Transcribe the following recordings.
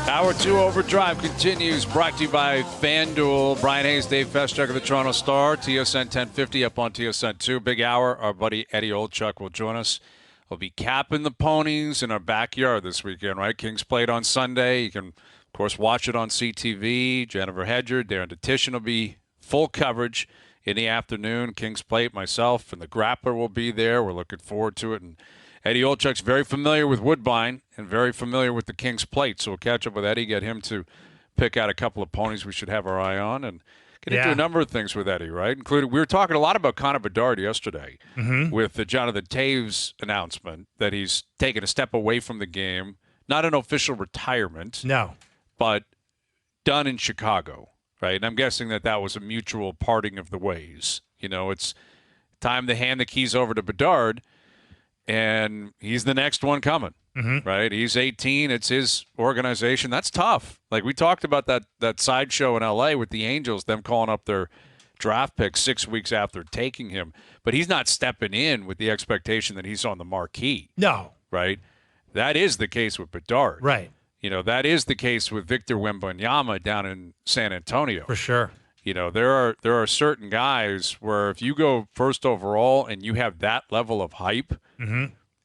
Hour 2 Overdrive continues, brought to you by FanDuel. Brian Hayes, Dave Feschuk of the Toronto Star, TSN 1050 up on TSN 2. Big hour. Our buddy Eddie Olczyk will join us. We'll be capping the ponies in our backyard this weekend, right? Kings played on Sunday. You can, of course, watch it on CTV. Jennifer Hedger, Darren DeTitian will be full coverage in the afternoon. Kings Plate, myself, and the Grappler will be there. We're looking forward to it. And Eddie Olczyk's very familiar with Woodbine and very familiar with the Kings Plate. So we'll catch up with Eddie, get him to pick out a couple of ponies we should have our eye on, and get into a number of things with Eddie, right? Including, we were talking a lot about Connor Bedard yesterday with the Jonathan Taves announcement that he's taken a step away from the game. Not an official retirement. No. But done in Chicago, right? And I'm guessing that was a mutual parting of the ways. You know, it's time to hand the keys over to Bedard, and he's the next one coming, right? He's 18. It's his organization. That's tough. Like, we talked about that sideshow in L.A. with the Angels, them calling up their draft pick 6 weeks after taking him. But he's not stepping in with the expectation that he's on the marquee. No. Right? That is the case with Bedard. Right. You know, that is the case with Victor Wembanyama down in San Antonio. For sure. You know, there are certain guys where if you go first overall and you have that level of hype,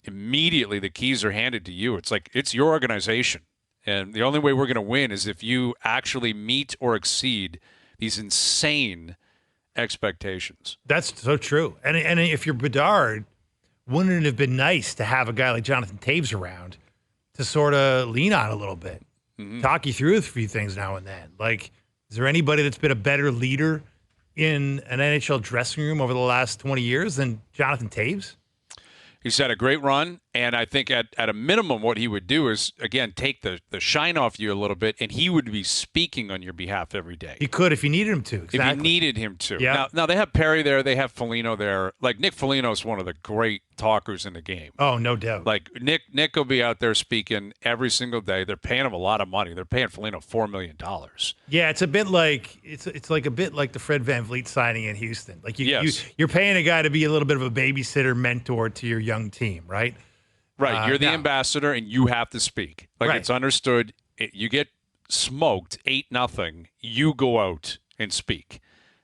immediately the keys are handed to you. It's like, it's your organization. And the only way we're going to win is if you actually meet or exceed these insane expectations. That's so true. And if you're Bedard, wouldn't it have been nice to have a guy like Jonathan Taves around to sort of lean on a little bit, talk you through a few things now and then? Like, is there anybody that's been a better leader in an NHL dressing room over the last 20 years than Jonathan Taves? He's had a great run, and I think at a minimum what he would do is, again, take the shine off you a little bit, and he would be speaking on your behalf every day. He could if you needed him to. Exactly. If you needed him to. Yeah. Now they have Perry there. They have Foligno there. Like, Nick Foligno is one of the great talkers in the game. Oh, no doubt. Like, Nick will be out there speaking every single day. They're paying him a lot of money. They're paying Foligno $4 million. Yeah, it's a bit like it's like a bit like the Fred VanVleet signing in Houston. Like, you're paying a guy to be a little bit of a babysitter, mentor to your young team, right? Right. You're the ambassador, and you have to speak. Like, right. It's understood. You get smoked 8-0. You go out and speak,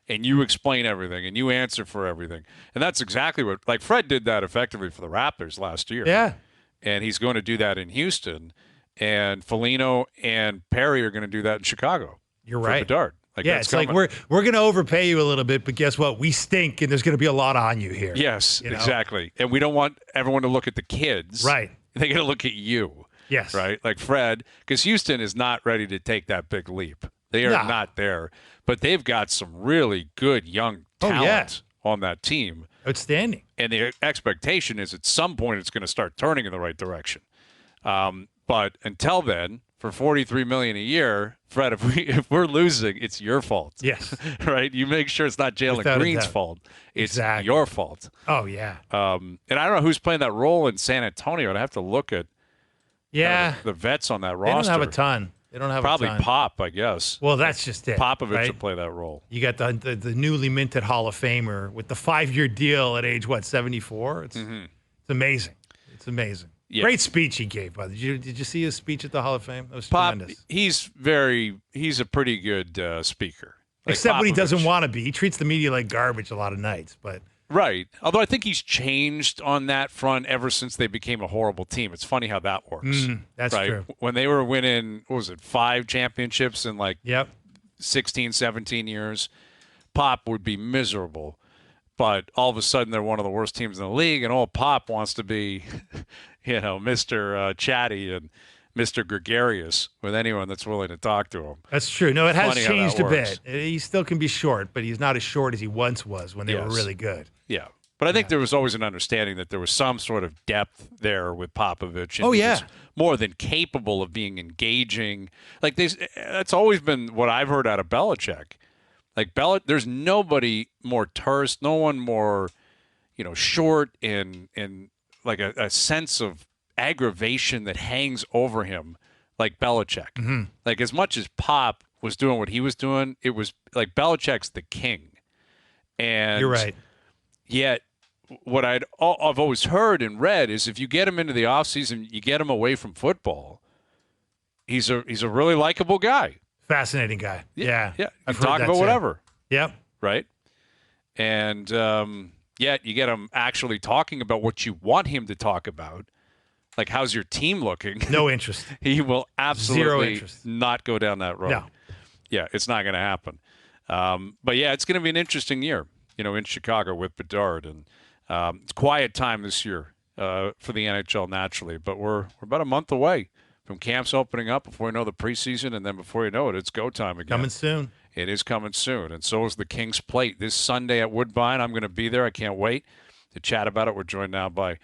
and you explain everything, and you answer for everything. And that's exactly what, like, Fred did that effectively for the Raptors last year. Yeah. And he's going to do that in Houston. And Foligno and Perry are going to do that in Chicago. You're right. Bedard. Like, yeah, it's like we're going to overpay you a little bit, but guess what? We stink, and there's going to be a lot on you here. Yes, exactly. And we don't want everyone to look at the kids. Right. They got to look at you. Yes. Right? Like Fred, because Houston is not ready to take that big leap. They are not there. But they've got some really good young talent on that team. Outstanding. And the expectation is at some point it's going to start turning in the right direction. But until then, for $43 million a year, Fred, if we're losing, it's your fault. Yes. Right? You make sure it's not Jalen Green's fault. It's your fault. Oh, yeah. And I don't know who's playing that role in San Antonio. I'd have to look at the vets on that roster. They don't have a ton. Probably Pop, I guess. Well, that's just it. Popovich will play that role. You got the newly minted Hall of Famer with the 5-year deal at age, 74? It's amazing. It's amazing. Yeah. Great speech he gave, by the way. Did you see his speech at the Hall of Fame? That was tremendous. He's a pretty good speaker. Like, except when he doesn't want to be. He treats the media like garbage a lot of nights. But right. Although I think he's changed on that front ever since they became a horrible team. It's funny how that works. That's true. When they were winning, 5 championships in 16, 17 years, Pop would be miserable. But all of a sudden, they're one of the worst teams in the league, and old Pop wants to be, Mr. Chatty and Mr. Gregarious with anyone that's willing to talk to him. That's true. No, it has changed a bit. He still can be short, but he's not as short as he once was when they were really good. Yeah. But I think there was always an understanding that there was some sort of depth there with Popovich. And he was more than capable of being engaging. Like, that's always been what I've heard out of Belichick. Like, there's nobody more terse, no one more, short and like a sense of aggravation that hangs over him like Belichick. Like, as much as Pop was doing what he was doing, it was like Belichick's the king. And you're right. Yet, what I've always heard and read is if you get him into the offseason, you get him away from football, he's a really likable guy. Fascinating guy. Yeah. Yeah. I've You heard talk that about too. whatever. Yep. Right. And yet you get him actually talking about what you want him to talk about. Like, how's your team looking? No interest. He will absolutely Zero interest. not go down that road. No. Yeah, it's not going to happen. But yeah, it's going to be an interesting year, in Chicago with Bedard. And it's quiet time this year for the NHL naturally. But we're about a month away from camps opening up before we know the preseason. And then before you know it, it's go time again. Coming soon. It is coming soon. And so is the Kings Plate this Sunday at Woodbine. I'm going to be there. I can't wait to chat about it. We're joined now by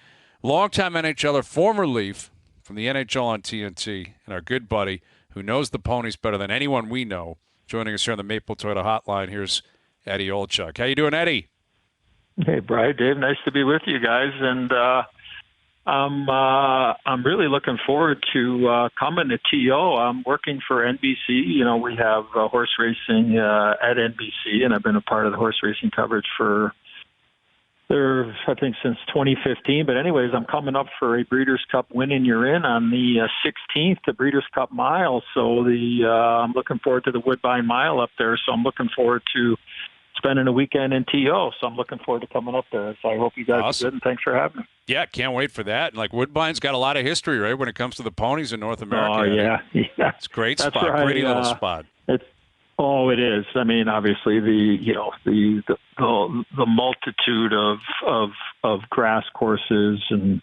longtime NHLer, former Leaf from the NHL on TNT, and our good buddy who knows the Ponies better than anyone we know, joining us here on the Maple Toyota Hotline. Here's Eddie Olczyk. How you doing, Eddie? Hey, Brian, Dave. Nice to be with you guys, and I'm really looking forward to coming to TO. I'm working for NBC. We have horse racing at NBC, and I've been a part of the horse racing coverage I think since 2015. But anyways, I'm coming up for a Breeders' Cup Win and You're In on the 16th, the Breeders' Cup Mile. So I'm looking forward to the Woodbine Mile up there. So I'm looking forward to spending a weekend in TO. So I'm looking forward to coming up there. So I hope you guys Awesome. are good, and thanks for having me. Yeah, can't wait for that. And Woodbine's got a lot of history, right, when it comes to the ponies in North America. Oh, yeah. It's a great That's spot, right. pretty little spot. It is. I mean, obviously the multitude of grass courses and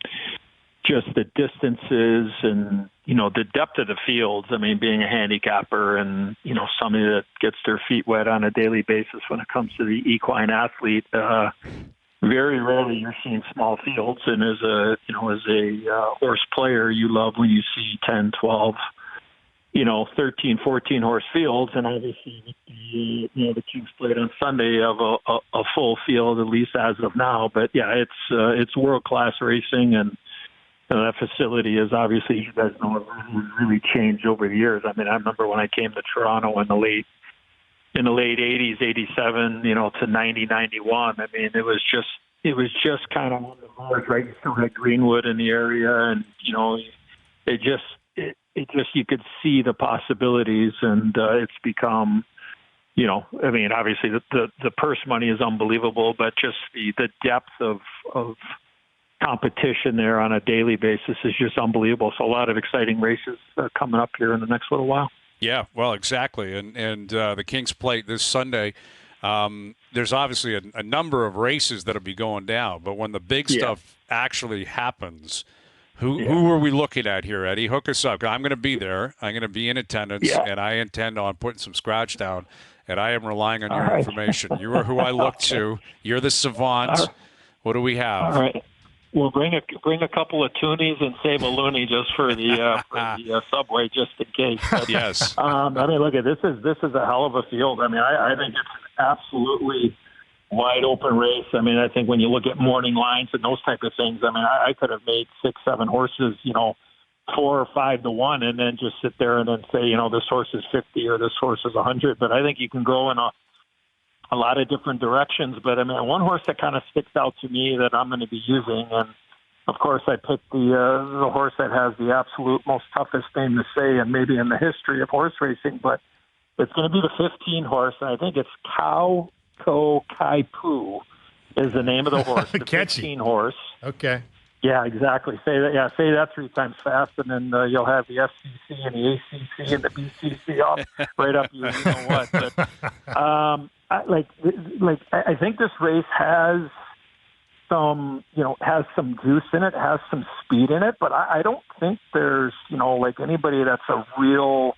just the distances and the depth of the fields. I mean, being a handicapper and somebody that gets their feet wet on a daily basis when it comes to the equine athlete, very rarely you're seeing small fields. And as a horse player, you love when you see 10, 12. 13, 14 horse fields, and obviously the Kings played on Sunday of a full field, at least as of now. But yeah, it's world class racing, and that facility is obviously, you guys know, really changed over the years. I mean, I remember when I came to Toronto in the late 80s, 87, to 90, 91. I mean, it was just kind of on the verge, right? You still had Greenwood in the area, and it just you could see the possibilities, and it's become, I mean, obviously the purse money is unbelievable, but just the depth of competition there on a daily basis is just unbelievable. So a lot of exciting races coming up here in the next little while. Yeah, well, exactly. And the Kings Plate this Sunday, there's obviously a number of races that'll be going down, but when the big stuff actually happens, who are we looking at here, Eddie? Hook us up. I'm going to be there. I'm going to be in attendance, and I intend on putting some scratch down, and I am relying on your information. You are who I look to. You're the savant. What do we have? All right. We'll bring a couple of toonies and save a loony just for the subway, just in case. But, yes. I mean, look, this is a hell of a field. I mean, I think it's absolutely wide open race. I mean, I think when you look at morning lines and those type of things, I mean, I could have made 6, 7 horses, 4 or 5 to 1, and then just sit there and then say, this horse is 50 or this horse is 100. But I think you can go in a lot of different directions. But I mean, one horse that kind of sticks out to me that I'm going to be using, and of course I picked the horse that has the absolute most toughest name to say, and maybe in the history of horse racing, but it's going to be the 15 horse, and I think it's Kaipu is the name of the horse. The 15 horse. Okay. Yeah, exactly. Say that. Yeah, say that 3 times fast, and then you'll have the FCC and the ACC and the BCC off right up. You know what? But I think this race has some, has some juice in it, has some speed in it, but I don't think there's, anybody that's a real,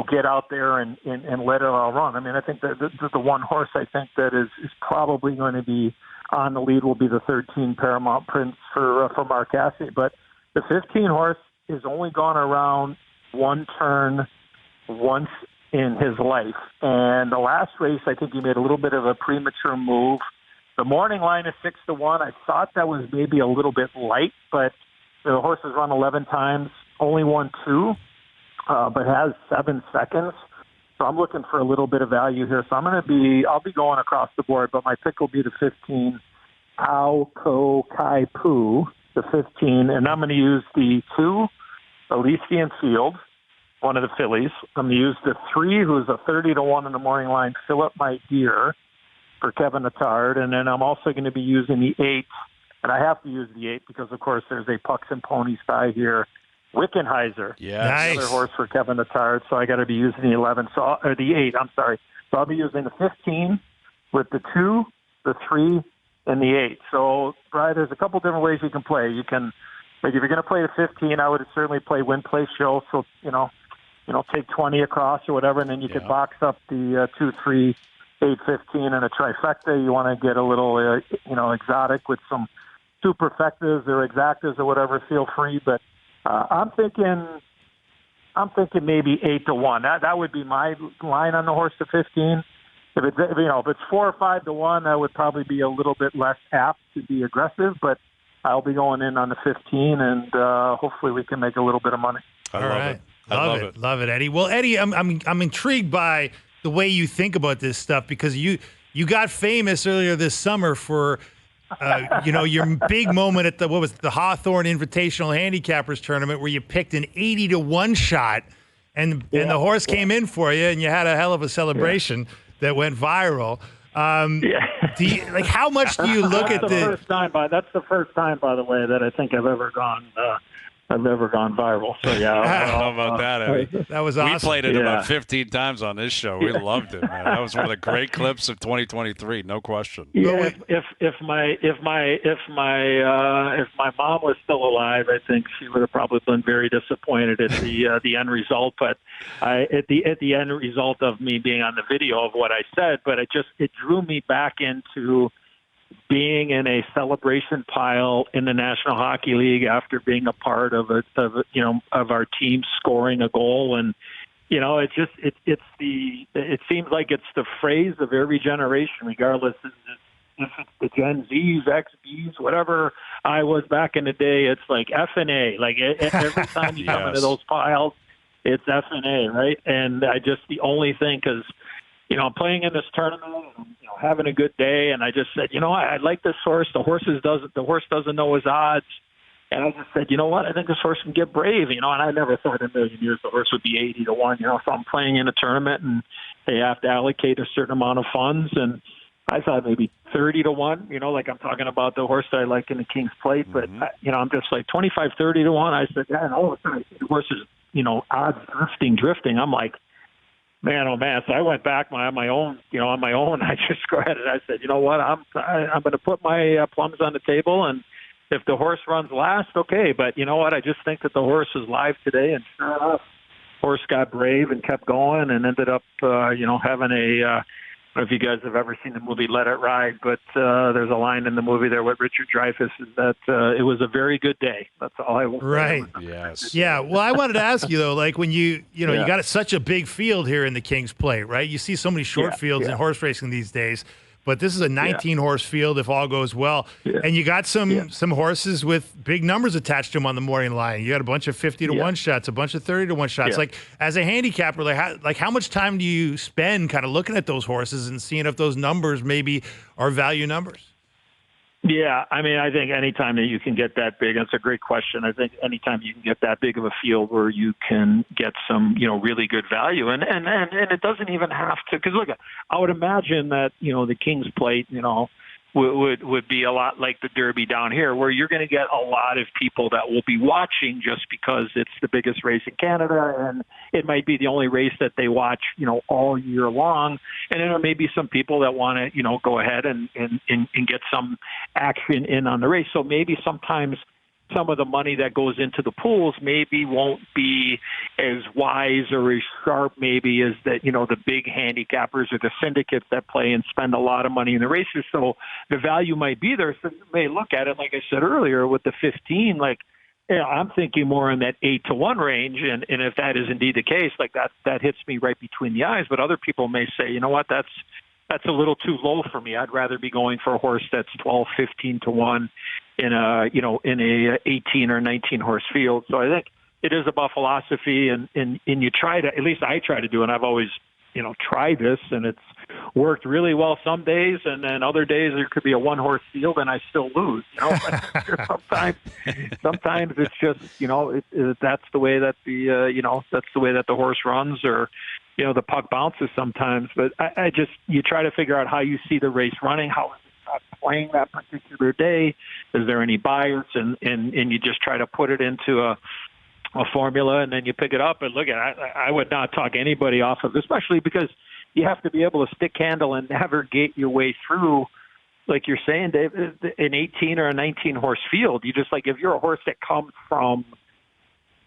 get out there and let it all run. I mean, I think that the one horse I think that is probably going to be on the lead will be the 13 Paramount Prince for Mark Cassidy. But the 15 horse has only gone around one turn once in his life. And the last race, I think he made a little bit of a premature move. The morning line is 6 to 1. I thought that was maybe a little bit light, but the horse has run 11 times, only won 2. But has 7 seconds. So I'm looking for a little bit of value here. So I'll be going across the board, but my pick will be the 15, Kaipu, the 15, and I'm going to use the 2, Elysian Field, one of the fillies. I'm going to use the 3, who's a 30-1 in the morning line, Philip My Dear, for Kevin Attard. And then I'm also going to be using the 8, and I have to use the 8 because, of course, there's a Pucks and Ponies tie here. Wickenheiser, Nice. another horse for Kevin Attard, so I got to be using the 11, or the 8. I'm sorry. So I'll be using the 15 with the 2, the 3, and the 8. So, Brian, there's a couple different ways you can play. You can, like, if you're going to play the 15, I would certainly play win, play, show. So take 20 across or whatever, and then you could box up the 2, 3, 8, 15 and a trifecta. You want to get a little, exotic with some superfectas or exactas or whatever. Feel free, but I'm thinking maybe 8-1. That would be my line on the horse to 15. If it's 4 or 5-1, that would probably be a little bit less apt to be aggressive. But I'll be going in on the 15, and hopefully we can make a little bit of money. All right. Love it, Eddie. Well, Eddie, I'm intrigued by the way you think about this stuff because you got famous earlier this summer for your big moment at the Hawthorne Invitational Handicappers Tournament where you picked an 80-1 shot and the horse came in for you and you had a hell of a celebration that went viral. How much do you look at this? That's the first time, by the way, that I think I've ever gone viral. So how about that, Eddie? That was awesome. We played it about 15 times on this show. We loved it, man. That was one of the great clips of 2023, no question. Yeah, if my mom was still alive, I think she would have probably been very disappointed at the end result. But at the end result of me being on the video of what I said, but it drew me back into being in a celebration pile in the National Hockey League after being a part of our team scoring a goal. And, it seems like it's the phrase of every generation, regardless if it's the Gen Zs, XBs, whatever I was back in the day. It's like F&A. Like every time you come into those piles, it's F&A, right? And the only thing, because I'm playing in this tournament and having a good day, and I just said, I like this horse. The horse doesn't know his odds, and I just said, you know what? I think this horse can get brave. And I never thought in a million years the horse would be 80-1. So I'm playing in a tournament, and they have to allocate a certain amount of funds, and I thought maybe 30-1. Like I'm talking about the horse that I like in the King's Plate, but I'm just like 25, 30-1. I said, and all of a sudden the horse is odds drifting. I'm like, man, oh man! So I went back on my own. I just go ahead and I said, you know what? I'm going to put my plums on the table, and if the horse runs last, okay. But you know what? I just think that the horse is live today, and sure enough, horse got brave and kept going, and ended up, having a. I don't know if you guys have ever seen the movie Let It Ride, but there's a line in the movie there with Richard Dreyfuss is that it was a very good day. That's all I will say. Right. Yes. Yeah. Well, I wanted to ask you though, like when you got such a big field here in the King's Plate, right? You see so many short fields in horse racing these days, but this is a 19-horse field if all goes well. Yeah. And you got some horses with big numbers attached to them on the morning line. You got a bunch of 50-1 shots, a bunch of 30-1 shots. Yeah. Like as a handicapper, how much time do you spend kind of looking at those horses and seeing if those numbers maybe are value numbers? Yeah, I mean, I think anytime that you can get that big, that's a great question. I think anytime you can get that big of a field where you can get some, really good value, and it doesn't even have to, because look, I would imagine that, the King's Plate, would be a lot like the Derby down here, where you're going to get a lot of people that will be watching just because it's the biggest race in Canada, and it might be the only race that they watch, all year long. And then there may be some people that want to, go ahead and get some action in on the race. So maybe sometimes some of the money that goes into the pools maybe won't be as wise or as sharp maybe as that, the big handicappers or the syndicates that play and spend a lot of money in the races. So the value might be there. So you may look at it, like I said earlier, with the 15, I'm thinking more in that 8-1 range. And if that is indeed the case, that hits me right between the eyes. But other people may say, you know what, that's a little too low for me. I'd rather be going for a horse that's 12, 15-1 in a 18 or 19 horse field. So I think it is about philosophy, and you try to, at least I try to do, and I've always try this, and it's worked really well some days, and then other days there could be a one-horse field and I still lose. Sometimes it's just that's the way that that's the way that the horse runs, or the puck bounces sometimes. But you try to figure out how you see the race running, how is it playing that particular day, is there any bias, and you just try to put it into a formula, and then you pick it up and look at it. I would not talk anybody off of, especially because you have to be able to stick handle and navigate your way through, like you're saying, Dave, an 18 or a 19 horse field. You just, like, if you're a horse that comes from,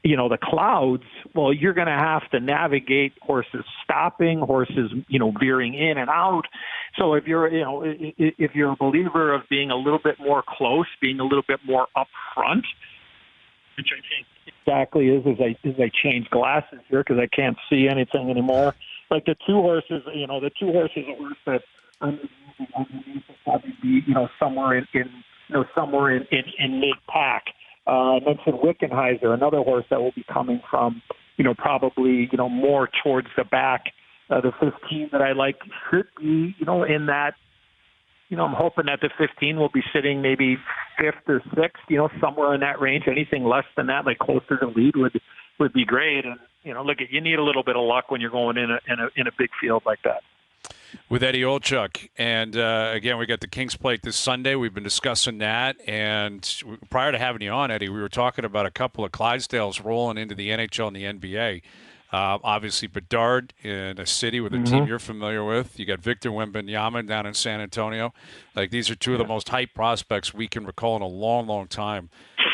the clouds, well, you're going to have to navigate horses stopping, horses, veering in and out. So if you're, if you're a believer of being a little bit more close, being a little bit more upfront, which I think exactly is as I change glasses here because I can't see anything anymore. Like the two horses are horse that underneath will probably be somewhere in mid pack. I mentioned Wickenheiser, another horse that will be coming from probably more towards the back. The 15 that I like should be in that. I'm hoping that the 15 will be sitting maybe fifth or sixth, somewhere in that range. Anything less than that, like closer to lead, would be great. And look, you need a little bit of luck when you're going in a big field like that. With Eddie Olczyk, and again, we got the Kings Plate this Sunday. We've been discussing that, and prior to having you on, Eddie, we were talking about a couple of Clydesdales rolling into the NHL and the NBA. Obviously, Bedard in a city with a team you're familiar with. You got Victor Wembanyama down in San Antonio. Like, these are two of the most hyped prospects we can recall in a long, long time.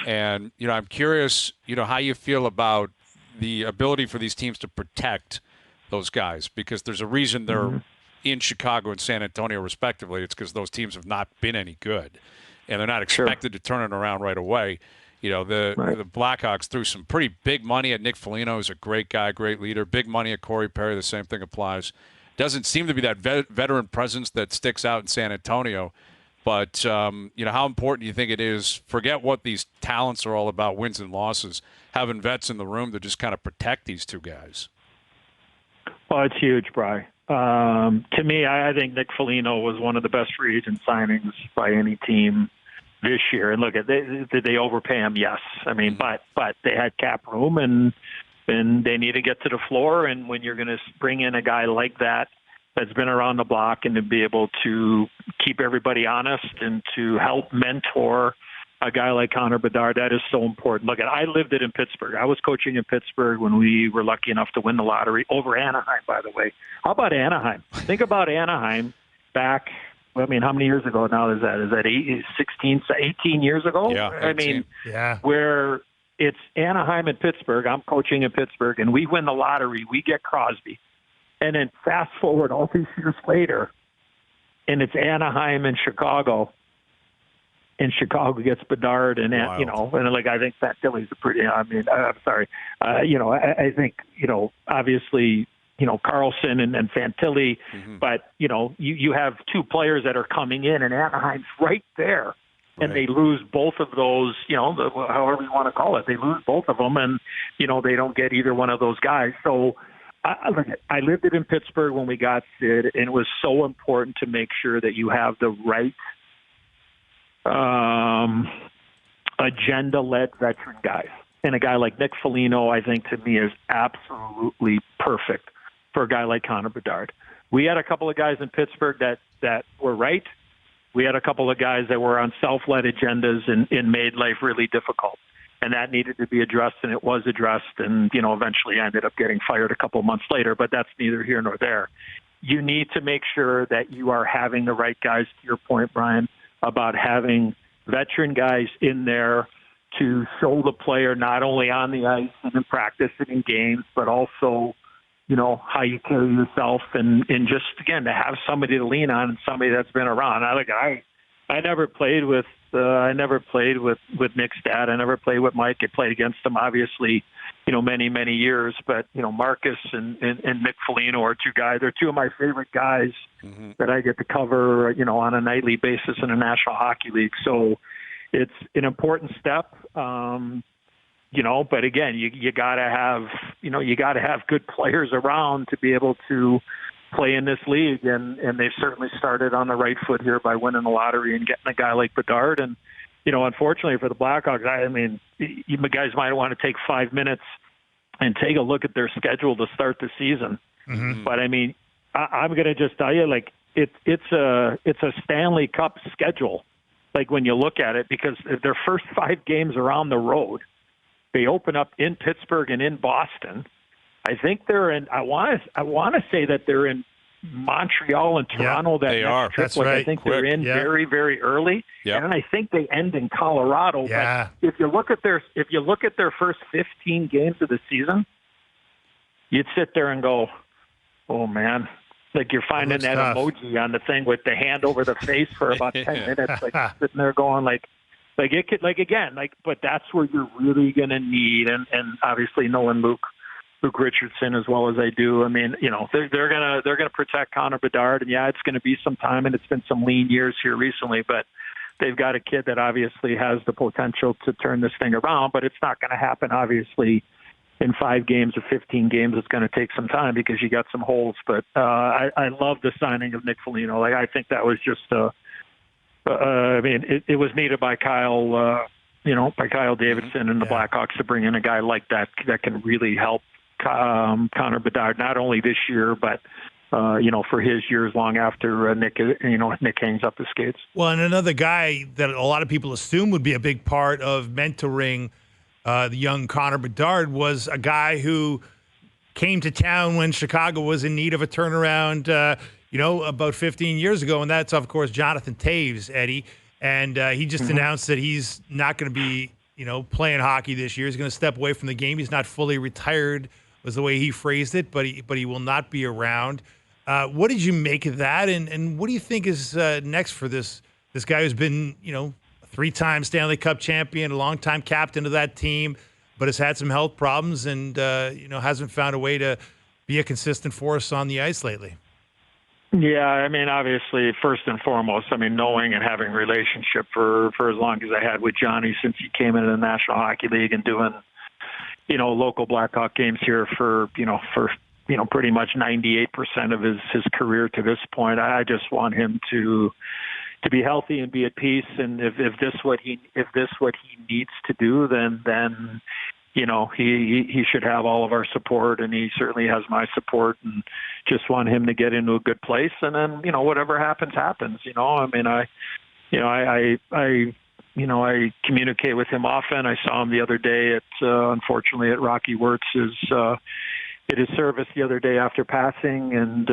And, I'm curious, how you feel about the ability for these teams to protect those guys, because there's a reason they're in Chicago and San Antonio, respectively. It's because those teams have not been any good, and they're not expected to turn it around right away. The Blackhawks threw some pretty big money at Nick Foligno, who's a great guy, great leader. Big money at Corey Perry, the same thing applies. Doesn't seem to be that veteran presence that sticks out in San Antonio. But, how important do you think it is, forget what these talents are all about, wins and losses, having vets in the room to just kind of protect these two guys? Well, it's huge, Bryan. To me, I think Nick Foligno was one of the best free agent signings by any team this year. And look, did they overpay him? Yes. I mean, but they had cap room, and they need to get to the floor. And when you're going to bring in a guy like that's been around the block, and to be able to keep everybody honest and to help mentor a guy like Connor Bedard, that is so important. Look, I lived it in Pittsburgh. I was coaching in Pittsburgh when we were lucky enough to win the lottery over Anaheim, by the way. How about Anaheim? Think about Anaheim back, how many years ago now is that? Is that 18 years ago? Yeah, 18. Where it's Anaheim and Pittsburgh. I'm coaching in Pittsburgh, and we win the lottery. We get Crosby. And then fast forward all these years later, and it's Anaheim and Chicago. And Chicago gets Bedard, and Wild. and I think that Philly's a pretty. I'm sorry. I think obviously Carlson and Fantilli, but you have two players that are coming in, and Anaheim's right there, and they lose both of those. However you want to call it, they lose both of them, and they don't get either one of those guys. So. I lived it in Pittsburgh when we got Sid, and it was so important to make sure that you have the right agenda-led veteran guys. And a guy like Nick Foligno, I think, to me, is absolutely perfect for a guy like Connor Bedard. We had a couple of guys in Pittsburgh that were right. We had a couple of guys that were on self-led agendas and made life really difficult. And that needed to be addressed, and it was addressed, and, eventually ended up getting fired a couple of months later, but that's neither here nor there. You need to make sure that you are having the right guys, to your point, Bryan, about having veteran guys in there to show the player not only on the ice and in practice and in games, but also, how you carry yourself and just, again, to have somebody to lean on and somebody that's been around. I never played with Nick's dad. I never played with Mike. I played against him, obviously, many, many years. But, Marcus and Nick Foligno are two guys. They're two of my favorite guys that I get to cover, on a nightly basis in the National Hockey League. So it's an important step. but again, you got to have good players around to be able to play in this league, and they've certainly started on the right foot here by winning the lottery and getting a guy like Bedard. And unfortunately for the Blackhawks, I mean, you guys might want to take 5 minutes and take a look at their schedule to start the season. Mm-hmm. But I mean, I'm going to just tell you, like, it's a Stanley Cup schedule. Like, when you look at it, because their first 5 games are on the road. They open up in Pittsburgh and in Boston. I think they're in. I want to say that they're in Montreal and Toronto. Yeah, they are. Trip. That's like, right. I think Quick. they're in very, very early. Yep. And I think they end in Colorado. Yeah. But if you look at their first 15 games of the season, you'd sit there and go, "Oh man." Like, you're finding that tough. emoji on the thing with the hand over the face for about 10 minutes, like sitting there going like it could, like, again, like, but that's where you're really going to need, and obviously knowing Luke Richardson as well as I do. I mean, they're gonna protect Connor Bedard, and it's going to be some time, and it's been some lean years here recently, but they've got a kid that obviously has the potential to turn this thing around, but it's not going to happen, obviously, in 5 games or 15 games. It's going to take some time because you got some holes. But I love the signing of Nick Foligno. Like, I think that was just, I mean, it was needed by Kyle, by Kyle Davidson and the Blackhawks to bring in a guy like that can really help Connor Bedard, not only this year, but for his years long after Nick hangs up the skates. Well, and another guy that a lot of people assume would be a big part of mentoring the young Connor Bedard was a guy who came to town when Chicago was in need of a turnaround, about 15 years ago. And that's, of course, Jonathan Taves, Eddie. And he just announced that he's not going to be, playing hockey this year. He's going to step away from the game. He's not fully retired, was the way he phrased it, but he will not be around. What did you make of that? And what do you think is next for this guy who's been, 3-time Stanley Cup champion, a longtime captain of that team, but has had some health problems and, hasn't found a way to be a consistent force on the ice lately? Yeah, I mean, obviously, first and foremost, I mean, knowing and having a relationship for as long as I had with Johnny since he came into the National Hockey League and doing, local Blackhawk games here for pretty much 98% of his career to this point. I just want him to be healthy and be at peace. And if this what he needs to do, then he should have all of our support, and he certainly has my support, and just want him to get into a good place. And then, whatever happens. I mean, I communicate with him often. I saw him the other day unfortunately at Rocky Wirtz's, at his service the other day after passing, and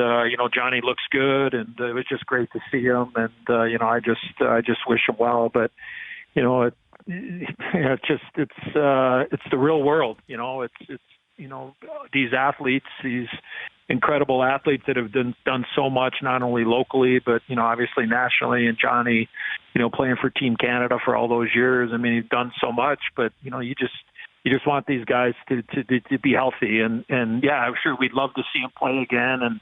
Johnny looks good, and it was just great to see him, and I just wish him well. But it's the real world. It's these athletes, these incredible athletes that have done so much, not only locally but obviously nationally. And Johnny, playing for Team Canada for all those years. I mean, he's done so much, but you just want these guys to be healthy. And yeah, I'm sure we'd love to see him play again. And,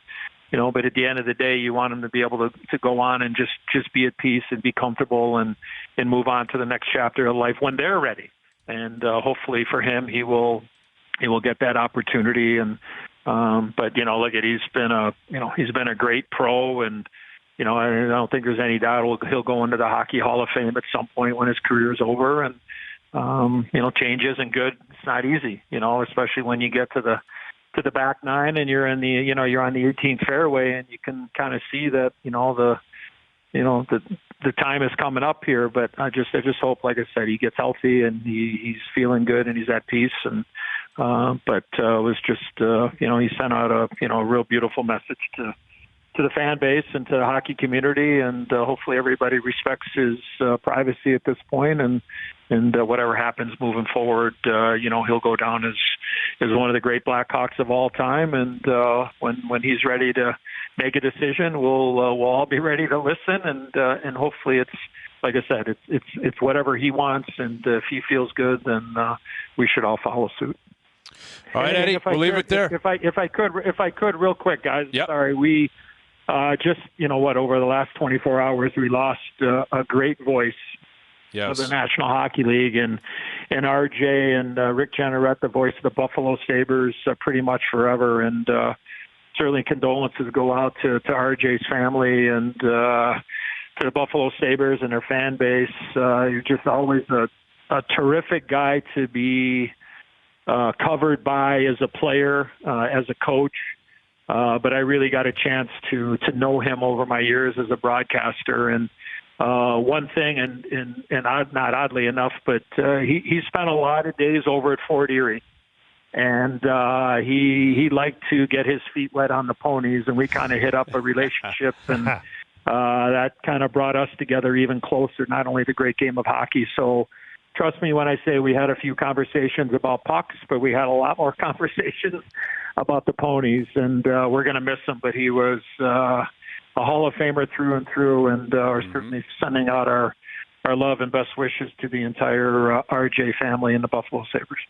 but at the end of the day, you want him to be able to go on and just be at peace and be comfortable and move on to the next chapter of life when they're ready. And hopefully for him, he will get that opportunity. And, but, look at, he's been a great pro, and, I don't think there's any doubt he'll go into the Hockey Hall of Fame at some point when his career is over. And, change isn't good. It's not easy, especially when you get to the back nine and you're in the, you're on the 18th fairway, and you can kind of see that, the time is coming up here. But I just hope, like I said, he gets healthy and he's feeling good and he's at peace. And, but it was just, he sent out a real beautiful message to the fan base and to the hockey community, and hopefully everybody respects his privacy at this point, and whatever happens moving forward, he'll go down as one of the great Blackhawks of all time. And when he's ready to make a decision, we'll all be ready to listen, and hopefully it's, like I said, it's whatever he wants, and if he feels good, then we should all follow suit. All right, Eddie, we'll leave it there. If I could, real quick, guys. Yep. Sorry, we over the last 24 hours, we lost a great voice of the National Hockey League, and RJ and Rick Jeanneret, the voice of the Buffalo Sabres, pretty much forever. And certainly condolences go out to RJ's family and to the Buffalo Sabres and their fan base. You're just always a terrific guy to be covered by as a player, as a coach. But I really got a chance to know him over my years as a broadcaster. And one thing, and not oddly enough, but he spent a lot of days over at Fort Erie. And he liked to get his feet wet on the ponies, and we kind of hit up a relationship, and that kind of brought us together even closer, not only the great game of hockey. So trust me when I say we had a few conversations about pucks, but we had a lot more conversations about the ponies, and we're going to miss him. But he was a Hall of Famer through and through, and we're certainly sending out our love and best wishes to the entire RJ family and the Buffalo Sabres.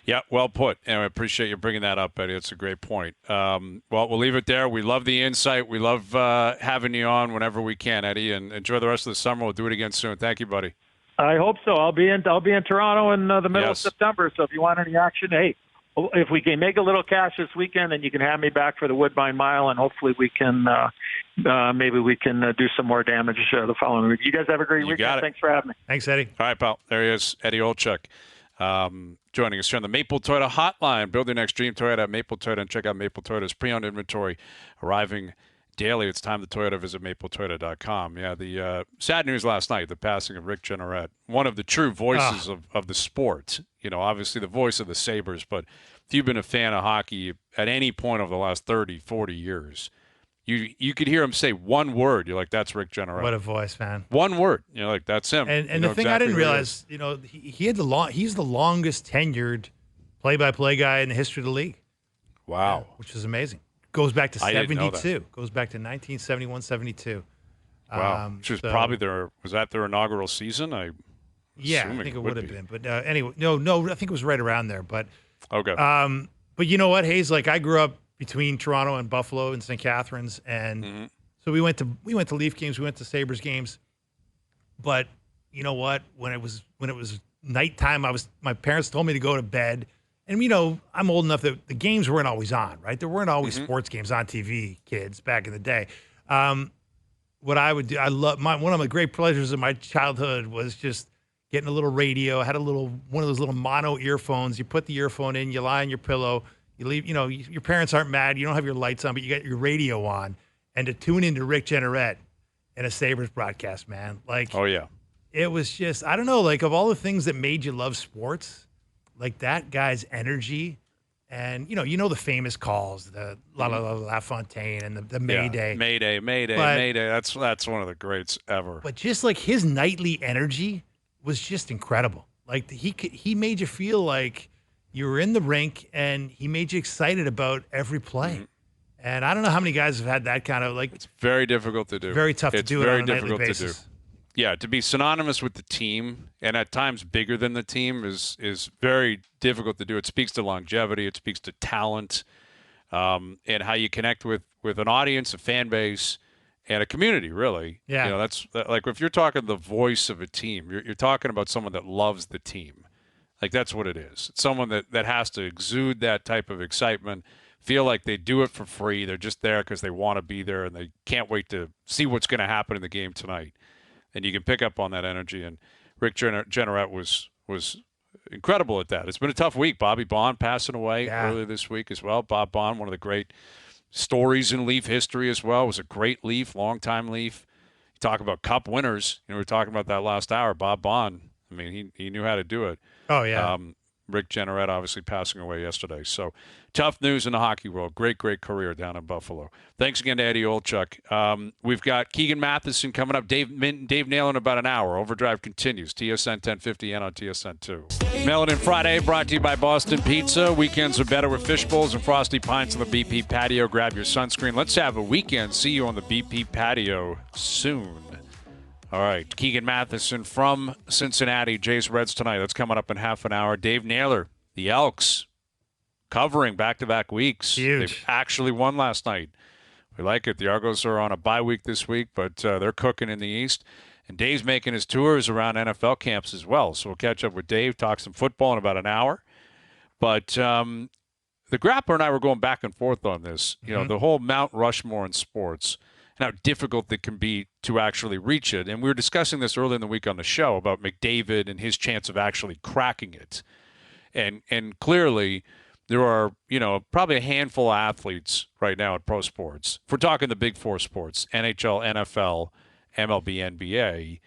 Yeah, well put. And I appreciate you bringing that up, Eddie. It's a great point. Well, we'll leave it there. We love the insight. We love having you on whenever we can, Eddie, and enjoy the rest of the summer. We'll do it again soon. Thank you, buddy. I hope so. I'll be in Toronto in the middle of September, so if you want any action, hey, if we can make a little cash this weekend, then you can have me back for the Woodbine Mile, and hopefully we can maybe we can do some more damage the following week. You guys have a great weekend. Thanks for having me. Thanks, Eddie. All right, pal. There he is, Eddie Olczyk. Joining us here on the Maple Toyota Hotline. Build your next dream Toyota at Maple Toyota, and check out Maple Toyota's pre-owned inventory arriving daily. It's time to Toyota. Visit mapletoyota.com. Yeah, the sad news last night, the passing of Rick Jeanneret, one of the true voices of the sport. You know, obviously the voice of the Sabres, but if you've been a fan of hockey at any point over the last 30, 40 years, you could hear him say one word. You're like, that's Rick Jeanneret. What a voice, man. One word. You're like, that's him. And the thing I didn't realize, you know, he's the longest tenured play-by-play guy in the history of the league. Wow. Which is amazing. Goes back to 72. Goes back to 1971-72. Wow. Which was probably was that their inaugural season? I think it would have been. But anyway, no, I think it was right around there. But okay. But you know what, Hayes? Like, I grew up between Toronto and Buffalo and St. Catharines, and so we went to Leaf games, we went to Sabres games. But you know what? When it was nighttime, my parents told me to go to bed. And, you know, I'm old enough that the games weren't always on, right? There weren't always sports games on TV, kids, back in the day. What I would do, one of my great pleasures of my childhood was just getting a little radio. I had one of those little mono earphones. You put the earphone in, you lie on your pillow, you leave, you know, your parents aren't mad. You don't have your lights on, but you got your radio on. And to tune into Rick Jeanneret in a Sabres broadcast, man. Like, oh, yeah. It was just, I don't know, like, of all the things that made you love sports, like that guy's energy, and you know the famous calls, the La Fontaine and the Mayday. Yeah, Mayday. That's one of the greats ever. But just like his nightly energy was just incredible. Like he made you feel like you were in the rink, and he made you excited about every play. And I don't know how many guys have had that kind of, like. It's very difficult to do. Very tough to do it on a nightly basis. Yeah, to be synonymous with the team and at times bigger than the team is very difficult to do. It speaks to longevity. It speaks to talent, and how you connect with an audience, a fan base, and a community, really. Yeah. You know, that's like if you're talking the voice of a team, you're talking about someone that loves the team. Like, that's what it is. It's someone that has to exude that type of excitement, feel like they do it for free. They're just there because they want to be there, and they can't wait to see what's going to happen in the game tonight. And you can pick up on that energy. And Rick Jeanneret was incredible at that. It's been a tough week. Bobby Bond passing away earlier this week as well. Bob Bond, one of the great stories in Leaf history as well. Was a great Leaf, longtime Leaf. You talk about Cup winners. You know, we were talking about that last hour. Bob Bond, I mean, he knew how to do it. Oh, yeah. Rick Jeanneret obviously passing away yesterday. So tough news in the hockey world. Great career down in Buffalo. Thanks again to Eddie Olczyk. We've got Keegan Matheson coming up. Dave Nail in about an hour. OverDrive continues. TSN 1050 and on TSN 2. Mail It In Friday brought to you by Boston Pizza. Weekends are better with fish bowls and frosty pints on the BP patio. Grab your sunscreen. Let's have a weekend. See you on the BP patio soon. All right, Keegan Matheson from Cincinnati, Jays Reds tonight. That's coming up in half an hour. Dave Naylor, the Elks, covering back-to-back weeks. Huge. They actually won last night. We like it. The Argos are on a bye week this week, but they're cooking in the East. And Dave's making his tours around NFL camps as well. So we'll catch up with Dave, talk some football in about an hour. But the Grappler and I were going back and forth on this. You know, the whole Mount Rushmore in sports and how difficult it can be to actually reach it. And we were discussing this earlier in the week on the show about McDavid and his chance of actually cracking it. And clearly there are, you know, probably a handful of athletes right now at pro sports. If we're talking the big four sports, NHL, NFL, MLB, NBA,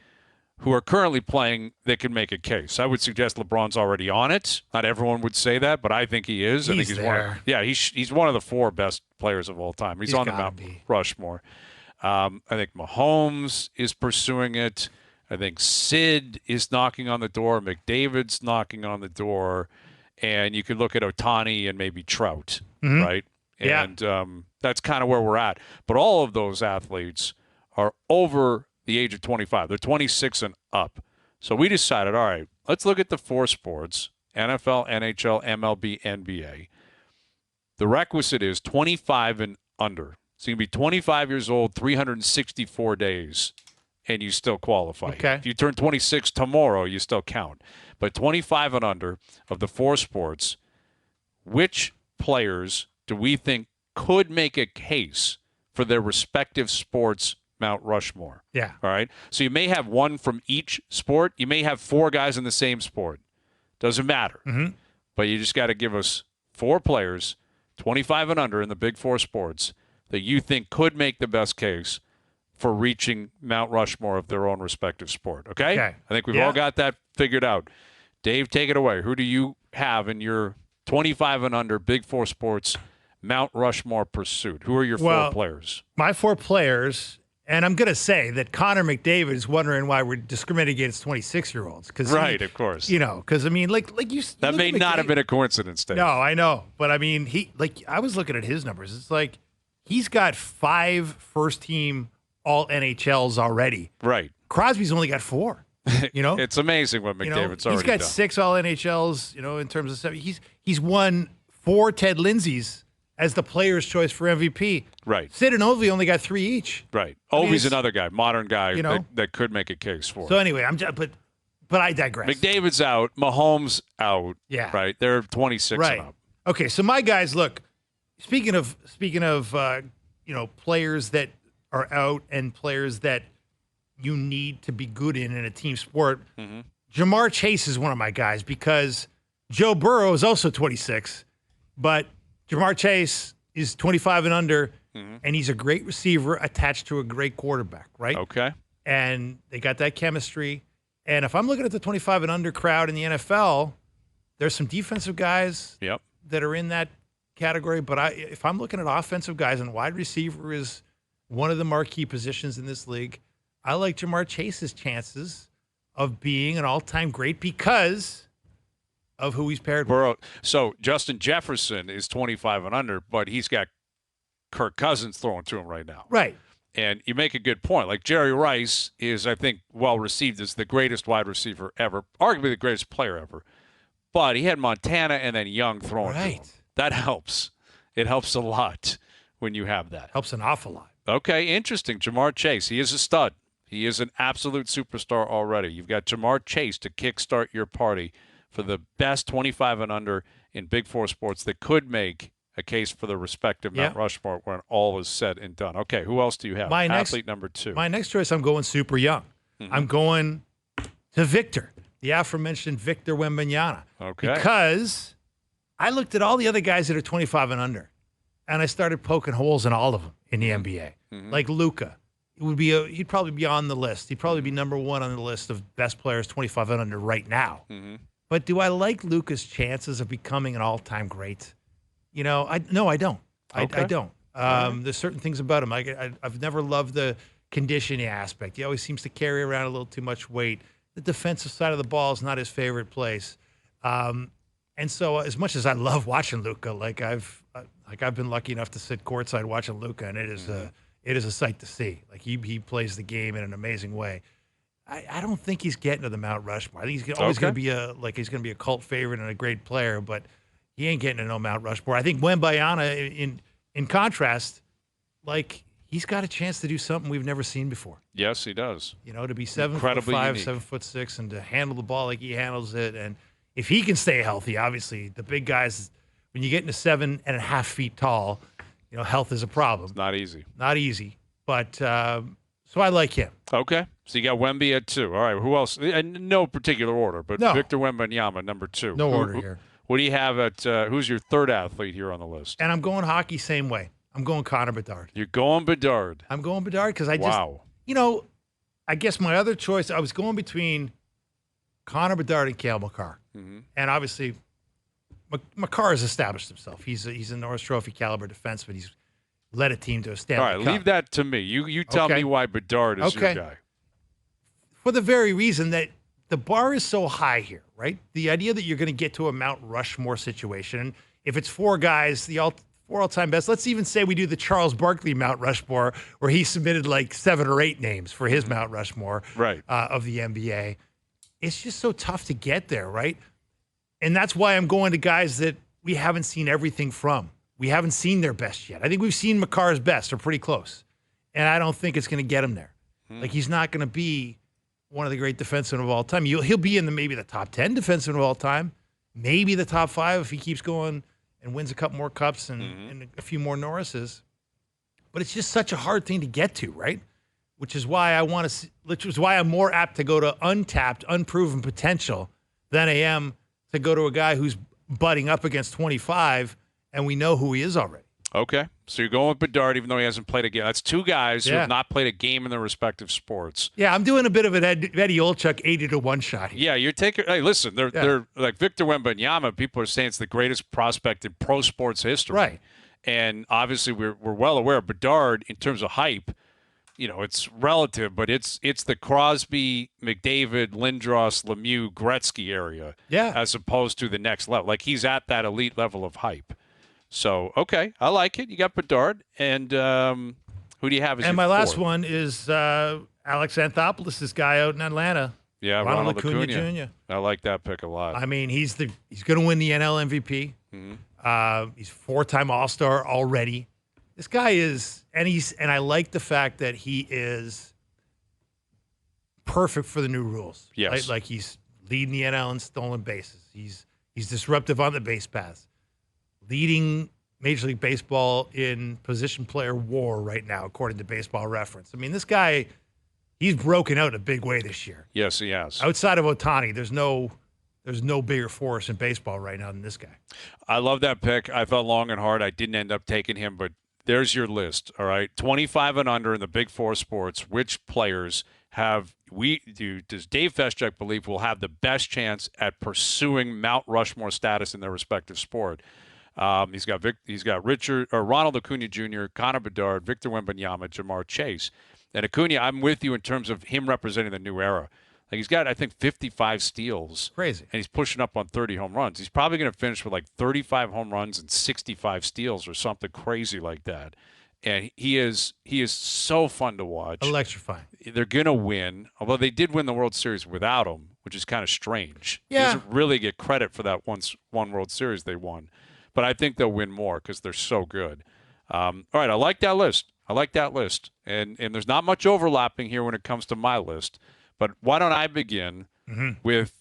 who are currently playing that can make a case. I would suggest LeBron's already on it. Not everyone would say that, but I think he is. I think he's there. he's one of the 4 best players of all time. He's on the Mount Rushmore. I think Mahomes is pursuing it. I think Sid is knocking on the door. McDavid's knocking on the door. And you could look at Ohtani and maybe Trout, right? Yeah. And that's kind of where we're at. But all of those athletes are over the age of 25. They're 26 and up. So we decided, all right, let's look at the 4 sports, NFL, NHL, MLB, NBA. The requisite is 25 and under. So you can be 25 years old, 364 days, and you still qualify. Okay. If you turn 26 tomorrow, you still count. But 25 and under of the 4 sports, which players do we think could make a case for their respective sports Mount Rushmore? Yeah. All right. So you may have one from each sport. You may have 4 guys in the same sport. Doesn't matter. But you just got to give us 4 players, 25 and under in the big 4 sports, that you think could make the best case for reaching Mount Rushmore of their own respective sport. Okay? I think we've all got that figured out. Dave, take it away. Who do you have in your 25 and under big 4 sports Mount Rushmore pursuit? Who are your 4 players? My 4 players, and I'm going to say that Connor McDavid is wondering why we're discriminating against 26-year-olds. Right, of course. You know, because, I mean, like you that may not have been a coincidence, Dave. No, I know. But, I mean, I was looking at his numbers. It's like he's got 5 first-team all-NHLs already. Right. Crosby's only got 4. You know, it's amazing what McDavid's already done. He's got 6 all NHLs. You know, in terms of 7, he's won 4 Ted Lindsays as the player's choice for MVP. Right. Sid and Ovi only got 3 each. Right. Ovi's another guy, modern guy, you know, that could make a case for. So anyway, but I digress. McDavid's out. Mahomes out. Yeah. Right. They're 26 right. and up. Okay. So my guys, look. Speaking of you know, players that are out and players that you need to be good in a team sport. Jamar Chase is one of my guys because Joe Burrow is also 26, but Jamar Chase is 25 and under, and he's a great receiver attached to a great quarterback, right? Okay. And they got that chemistry. And if I'm looking at the 25 and under crowd in the NFL, there's some defensive guys that are in that category. But if I'm looking at offensive guys, and wide receiver is one of the marquee positions in this league, I like Jamar Chase's chances of being an all-time great because of who he's paired with. So Justin Jefferson is 25 and under, but he's got Kirk Cousins throwing to him right now. Right. And you make a good point. Like Jerry Rice is, I think, well received as the greatest wide receiver ever, arguably the greatest player ever. But he had Montana and then Young throwing to him. That helps. It helps a lot when you have that. Helps an awful lot. Okay, interesting. Jamar Chase, he is a stud. He is an absolute superstar already. You've got Jamar Chase to kickstart your party for the best 25 and under in Big 4 sports that could make a case for the respective Mount Rushmore when all is said and done. Okay, who else do you have? Athlete number 2. My next choice, I'm going super young. I'm going to Victor, the aforementioned Victor Wembanyama. Okay. Because I looked at all the other guys that are 25 and under, and I started poking holes in all of them in the NBA. Like Luka. He'd probably be on the list. He'd probably be number 1 on the list of best players 25 and under right now. But do I like Luka's chances of becoming an all-time great? You know, I don't. Okay. I don't. There's certain things about him. I've never loved the conditioning aspect. He always seems to carry around a little too much weight. The defensive side of the ball is not his favorite place. And so, as much as I love watching Luka, I've been lucky enough to sit courtside watching Luka, and it is a sight to see. Like he plays the game in an amazing way. I don't think he's getting to the Mount Rushmore. I think he's always going to be a cult favorite and a great player, but he ain't getting to no Mount Rushmore. I think Wembanyama, in contrast, like he's got a chance to do something we've never seen before. Yes, he does. You know, to be 7'5", Incredibly unique. 7'6", and to handle the ball like he handles it. And if he can stay healthy, obviously the big guys, when you get into 7.5 feet tall, you know, health is a problem. It's not easy. Not easy. But so I like him. Okay. So you got Wemby at 2. All right. Who else? And no particular order, but No. Victor Wembanyama, number 2. No order here. What do you have at who's your third athlete here on the list? And I'm going hockey same way. I'm going Connor Bedard. You're going Bedard. I'm going Bedard because I just, Wow. you know, I guess my other choice, I was going between Connor Bedard and Cale Makar. Mm-hmm. And obviously, Makar has established himself. He's a Norris Trophy caliber defenseman. He's led a team to a Stanley All right, Cup. leave that to me. You tell Okay. me why Bedard is your guy. For the very reason that the bar is so high here, right? The idea that you're going to get to a Mount Rushmore situation, and if it's 4 guys, four all-time best, let's even say we do the Charles Barkley Mount Rushmore, where he submitted like 7 or 8 names for his Mount Rushmore Right. Of the NBA. It's just so tough to get there, right? And that's why I'm going to guys that we haven't seen everything from. We haven't seen their best yet. I think we've seen Makar's best, or pretty close. And I don't think it's going to get him there. Like, he's not going to be one of the great defensemen of all time. He'll be in maybe the top 10 defensemen of all time, maybe the top 5 if he keeps going and wins a couple more cups and a few more Norrises. But it's just such a hard thing to get to, right? Which is why I'm more apt to go to untapped, unproven potential than I am to go to a guy who's butting up against 25 and we know who he is already. Okay. So you're going with Bedard, even though he hasn't played a game. That's 2 guys who have not played a game in their respective sports. Yeah, I'm doing a bit of an Eddie Olczyk 80-1 shot here. Yeah, you're taking. Hey, listen, they're like Victor Wembanyama. People are saying it's the greatest prospect in pro sports history. Right. And obviously, we're well aware of Bedard in terms of hype. You know, it's relative, but it's the Crosby, McDavid, Lindros, Lemieux, Gretzky area. Yeah. As opposed to the next level. Like, he's at that elite level of hype. So, okay, I like it. You got Bedard. And who do you have as And your my last fourth? one is Alex Anthopoulos, this guy out in Atlanta. Yeah, Ronald Acuna Jr. I like that pick a lot. I mean, he's going to win the NL MVP. Mm-hmm. He's 4-time All-Star already. This guy is, and I like the fact that he is perfect for the new rules. Yes. Right? Like, he's leading the NL in stolen bases. He's disruptive on the base paths. Leading Major League Baseball in position player WAR right now, according to Baseball Reference. I mean, this guy, he's broken out in a big way this year. Yes, he has. Outside of Ohtani, there's no bigger force in baseball right now than this guy. I love that pick. I thought long and hard. I didn't end up taking him, but there's your list, all right? 25 and under in the Big Four sports. Which players does Dave Feschuk believe will have the best chance at pursuing Mount Rushmore status in their respective sport? He's got Ronald Acuna Jr., Connor Bedard, Victor Wembanyama, Jamar Chase. And Acuna, I'm with you in terms of him representing the new era. Like, he's got, I think, 55 steals. Crazy. And he's pushing up on 30 home runs. He's probably going to finish with like 35 home runs and 65 steals or something crazy like that. And he is so fun to watch. Electrifying. They're going to win, although they did win the World Series without him, which is kind of strange. Yeah. He doesn't really get credit for that one World Series they won. But I think they'll win more because they're so good. All right, I like that list. And there's not much overlapping here when it comes to my list. But why don't I begin with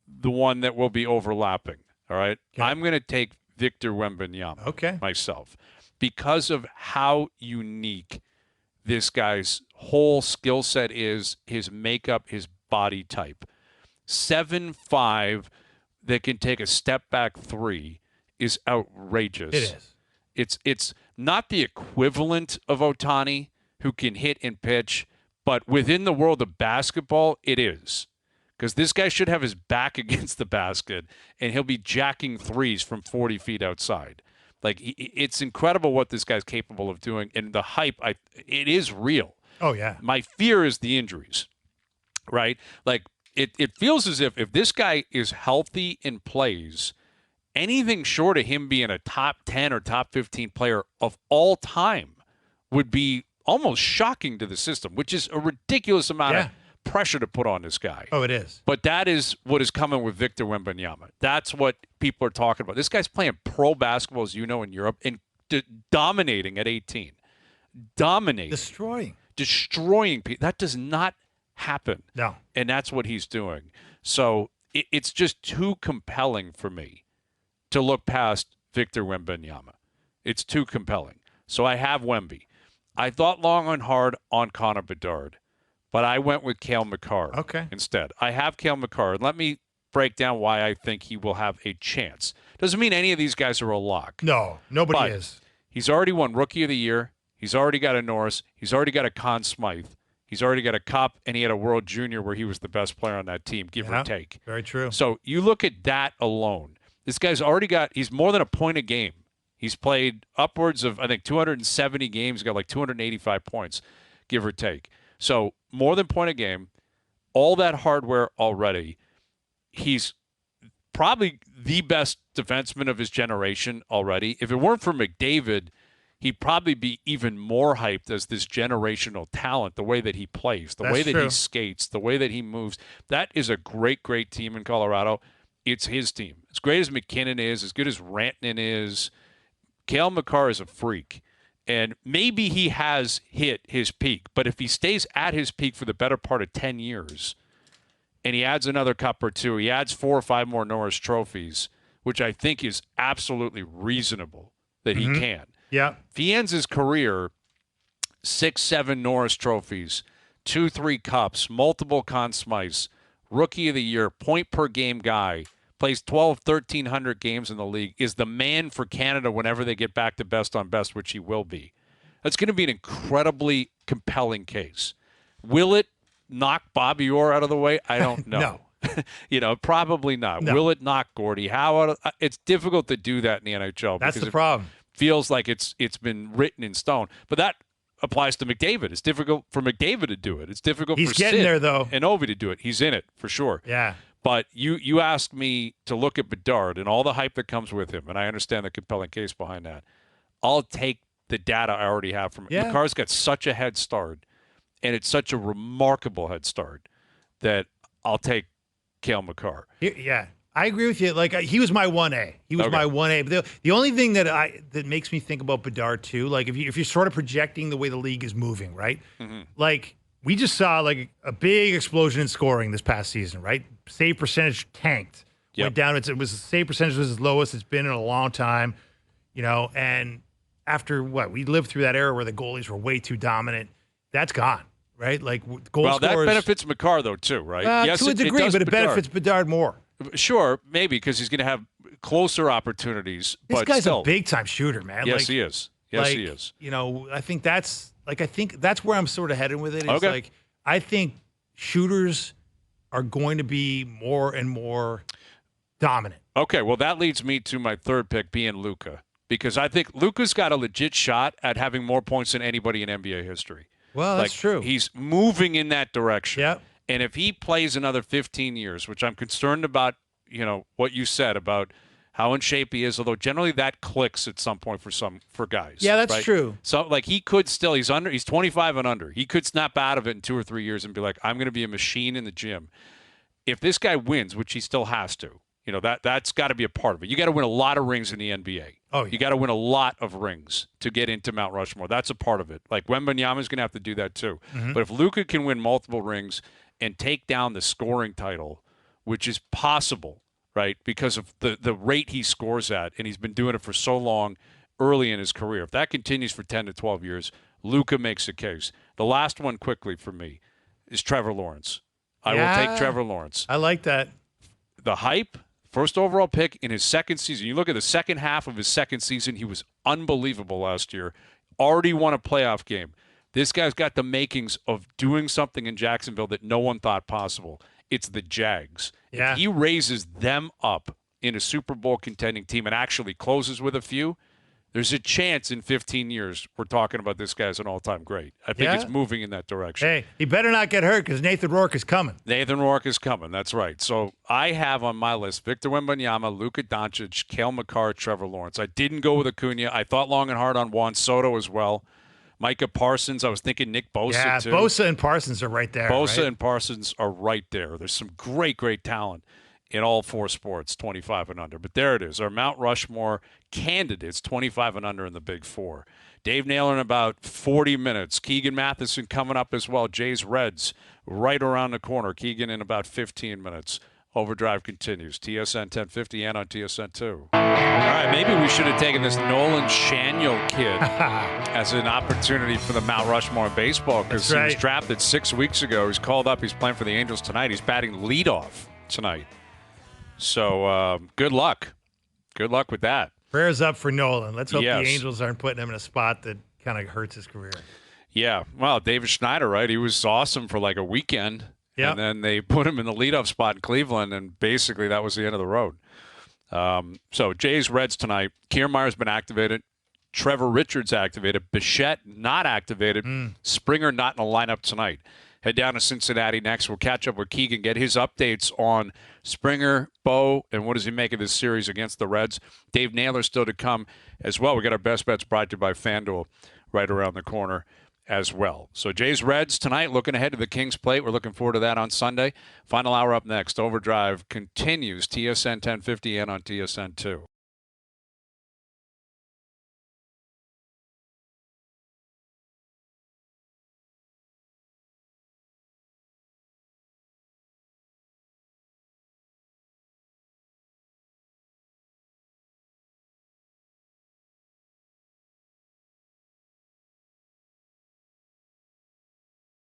the one that will be overlapping, all right? Okay. I'm going to take Victor Wembanyama myself because of how unique this guy's whole skill set is, his makeup, his body type. 7'5" that can take a step-back 3 is outrageous. It is. It's not the equivalent of Ohtani, who can hit and pitch, but within the world of basketball, it is. Because this guy should have his back against the basket, and he'll be jacking threes from 40 feet outside. Like, it's incredible what this guy's capable of doing, and the hype, it is real. Oh, yeah. My fear is the injuries, right? Like, it feels as if this guy is healthy and plays, anything short of him being a top 10 or top 15 player of all time would be almost shocking to the system, which is a ridiculous amount of pressure to put on this guy. Oh, it is. But that is what is coming with Victor Wembanyama. That's what people are talking about. This guy's playing pro basketball, as you know, in Europe and dominating at 18. dominating, destroying people. That does not happen. No. And that's what he's doing. So it's just too compelling for me to look past Victor Wembanyama. It's too compelling. So I have Wemby. I thought long and hard on Connor Bedard, but I went with Cale Makar instead. I have Cale Makar. Let me break down why I think he will have a chance. Doesn't mean any of these guys are a lock. No, nobody is. He's already won Rookie of the Year. He's already got a Norris. He's already got a Conn Smythe. He's already got a Cup, and he had a World Junior where he was the best player on that team, give or take. Very true. So you look at that alone. This guy's already he's more than a point a game. He's played upwards of, I think, 270 games, got like 285 points, give or take. So more than point a game, all that hardware already. He's probably the best defenseman of his generation already. If it weren't for McDavid, he'd probably be even more hyped as this generational talent, the way that he plays, the way that he skates, the way that he moves. That is a great, great team in Colorado. It's his team. As great as McKinnon is, as good as Rantanen is, Cale Makar is a freak. And maybe he has hit his peak, but if he stays at his peak for the better part of 10 years and he adds another cup or two, he adds 4 or 5 more Norris trophies, which I think is absolutely reasonable that he can. Yeah. If he ends his career 6, 7 Norris trophies, 2, 3 cups, multiple Conn Smythes, Rookie of the Year, point per game guy, plays 1,300 games in the league, is the man for Canada whenever they get back to best on best, which he will be. That's going to be an incredibly compelling case. Will it knock Bobby Orr out of the way? I don't know. No. Probably not. No. Will it knock Gordie Howe out? It's difficult to do that in the NHL. That's the problem. Feels like it's been written in stone. But that applies to McDavid. It's difficult for McDavid to do it. It's difficult for getting Sid there, though. and Ovi to do it. He's in it, for sure. Yeah. But you asked me to look at Bedard and all the hype that comes with him, and I understand the compelling case behind that. I'll take the data I already have from him. Yeah. Makar's got such a head start, and it's such a remarkable head start that I'll take Cale Makar. Yeah. I agree with you. Like, he was my 1A. He was my 1A. But the only thing that makes me think about Bedard, too, like, if you're sort of projecting the way the league is moving, right? Mm-hmm. Like, we just saw, like, a big explosion in scoring this past season, right? Save percentage tanked. Yep. Went down. The save percentage was as lowest it's been in a long time, and after we lived through that era where the goalies were way too dominant, that's gone, right? Like, goal scorers. That benefits Makar, though, too, right? Yes, to a degree, but it benefits Bedard more. Sure, maybe, because he's going to have closer opportunities. This but guy's still. a big-time shooter, man. Yes, he is. Yes, he is. I think that's where I'm sort of headed with it. It's like, I think shooters are going to be more and more dominant. Okay, well, that leads me to my third pick being Luka, because I think Luka's got a legit shot at having more points than anybody in NBA history. Well, that's true. He's moving in that direction. Yep. And if he plays another 15 years, which I'm concerned about, what you said about how in shape he is, although generally that clicks at some point for guys. Yeah, that's right? true. So, like, he could still, he's 25 and under. He could snap out of it in 2 or 3 years and be like, I'm going to be a machine in the gym. If this guy wins, which he still has to, that's got to be a part of it. You got to win a lot of rings in the NBA. Oh, yeah. You got to win a lot of rings to get into Mount Rushmore. That's a part of it. Like, Wembanyama is going to have to do that too. Mm-hmm. But if Luka can win multiple rings and take down the scoring title, which is possible, right, because of the rate he scores at, and he's been doing it for so long early in his career. If that continues for 10 to 12 years, Luka makes a case. The last one quickly for me is Trevor Lawrence. I will take Trevor Lawrence. I like that. The hype, first overall pick in his second season. You look at the second half of his second season, he was unbelievable last year. Already won a playoff game. This guy's got the makings of doing something in Jacksonville that no one thought possible. It's the Jags. Yeah. If he raises them up in a Super Bowl contending team and actually closes with a few, there's a chance in 15 years we're talking about this guy as an all-time great. I think it's moving in that direction. Hey, he better not get hurt because Nathan Rourke is coming. Nathan Rourke is coming. That's right. So I have on my list Victor Wembanyama, Luka Doncic, Cale Makar, Trevor Lawrence. I didn't go with Acuna. I thought long and hard on Juan Soto as well. Micah Parsons. I was thinking Nick Bosa, too. Yeah, Bosa and Parsons are right there. Bosa and Parsons are right there. There's some great, great talent in all 4 sports, 25 and under. But there it is, our Mount Rushmore candidates, 25 and under in the Big Four. Dave Naylor in about 40 minutes. Keegan Matheson coming up as well. Jays Reds right around the corner. Keegan in about 15 minutes. OverDrive continues. TSN 1050 and on TSN 2. All right, maybe we should have taken this Nolan Shaniel kid as an opportunity for the Mount Rushmore in baseball because he was drafted 6 weeks ago. He's called up. He's playing for the Angels tonight. He's batting leadoff tonight. So good luck. Good luck with that. Prayers up for Nolan. Let's hope the Angels aren't putting him in a spot that kind of hurts his career. Yeah. Well, David Schneider, right? He was awesome for like a weekend. Yep. And then they put him in the leadoff spot in Cleveland, and basically that was the end of the road. So Jays Reds tonight. Kiermaier's been activated. Trevor Richards activated. Bichette not activated. Springer not in the lineup tonight. Head down to Cincinnati next. We'll catch up with Keegan, get his updates on Springer, Bo, and what does he make of this series against the Reds. Dave Naylor still to come as well. We got our best bets brought to you by FanDuel right around the corner as well. So Jays Reds tonight, looking ahead to the Kings plate. We're looking forward to that on Sunday. Final hour up next. OverDrive continues. TSN 1050 and on TSN 2.